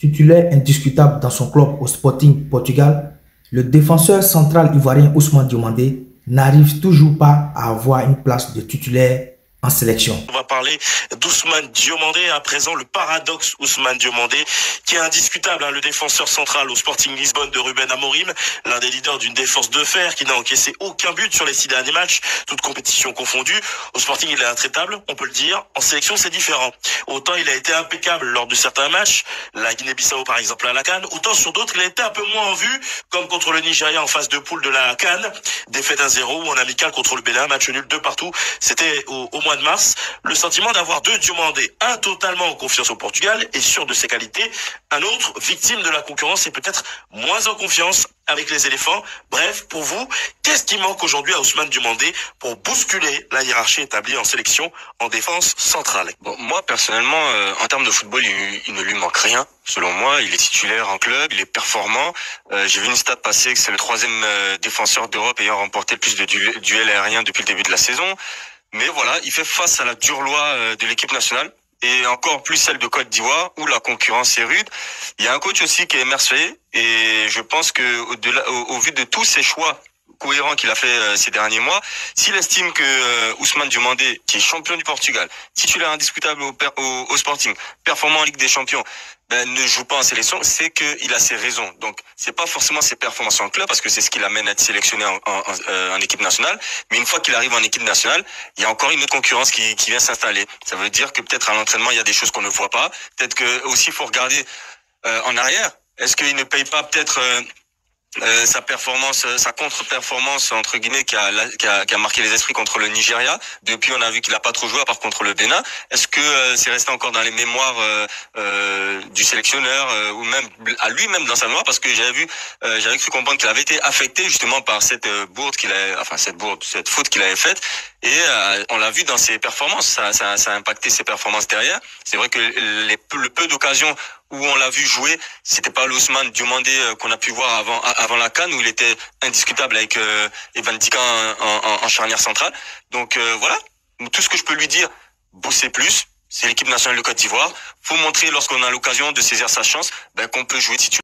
Titulaire indiscutable dans son club au Sporting Portugal, le défenseur central ivoirien Ousmane Diomandé n'arrive toujours pas à avoir une place de titulaire en sélection. On va parler d'Ousmane Diomandé, à présent le paradoxe Ousmane Diomandé, qui est indiscutable, le défenseur central au Sporting Lisbonne de Ruben Amorim, l'un des leaders d'une défense de fer qui n'a encaissé aucun but sur les 6 derniers matchs, toutes compétitions confondues. Au Sporting, il est intraitable, on peut le dire. En sélection, c'est différent. Autant il a été impeccable lors de certains matchs, la Guinée-Bissau par exemple à la CAN, autant sur d'autres, il a été un peu moins en vue, comme contre le Nigeria en phase de poule de la CAN, défaite 1-0 ou en amical contre le Bénin, match nul 2 partout. C'était au mois de mars. Le sentiment d'avoir deux Diomandé, un totalement en confiance au Portugal et sûr de ses qualités, un autre victime de la concurrence et peut-être moins en confiance avec les éléphants. Bref, pour vous, qu'est-ce qui manque aujourd'hui à Ousmane Diomandé pour bousculer la hiérarchie établie en sélection en défense centrale? Bon, moi, personnellement, en termes de football, il ne lui manque rien. Selon moi, il est titulaire en club, il est performant. J'ai vu une stat passer que c'est le 3e défenseur d'Europe ayant remporté le plus de duels aériens depuis le début de la saison. Mais voilà, il fait face à la dure loi de l'équipe nationale et encore plus celle de Côte d'Ivoire où la concurrence est rude. Il y a un coach aussi qui est Mercier et je pense que au vu de tous ses choix cohérent qu'il a fait ces derniers mois, s'il estime que Ousmane Diomandé, qui est champion du Portugal, titulaire indiscutable au Sporting, performant en Ligue des Champions, ne joue pas en sélection, c'est qu'il a ses raisons. Donc, c'est pas forcément ses performances en club, parce que c'est ce qui l'amène à être sélectionné en équipe nationale. Mais une fois qu'il arrive en équipe nationale, il y a encore une autre concurrence qui vient s'installer. Ça veut dire que peut-être à l'entraînement, il y a des choses qu'on ne voit pas. Peut-être que aussi, il faut regarder en arrière. Est-ce qu'il ne paye pas peut-être sa performance, sa contre-performance entre guillemets qui a marqué les esprits contre le Nigeria. Depuis, on a vu qu'il a pas trop joué à part contre le Bénin. Est-ce que c'est resté encore dans les mémoires du sélectionneur ou même à lui-même dans sa mémoire? Parce que j'avais cru comprendre qu'il avait été affecté justement par cette cette faute qu'il avait faite. Et on l'a vu dans ses performances. Ça a impacté ses performances derrière. C'est vrai que le peu d'occasions où on l'a vu jouer, c'était pas l'Ousmane Diomandé qu'on a pu voir avant la CAN où il était indiscutable avec Evan Dika en charnière centrale. Donc voilà, tout ce que je peux lui dire, bosser plus. C'est l'équipe nationale de Côte d'Ivoire. Faut montrer lorsqu'on a l'occasion de saisir sa chance, qu'on peut jouer titulaire.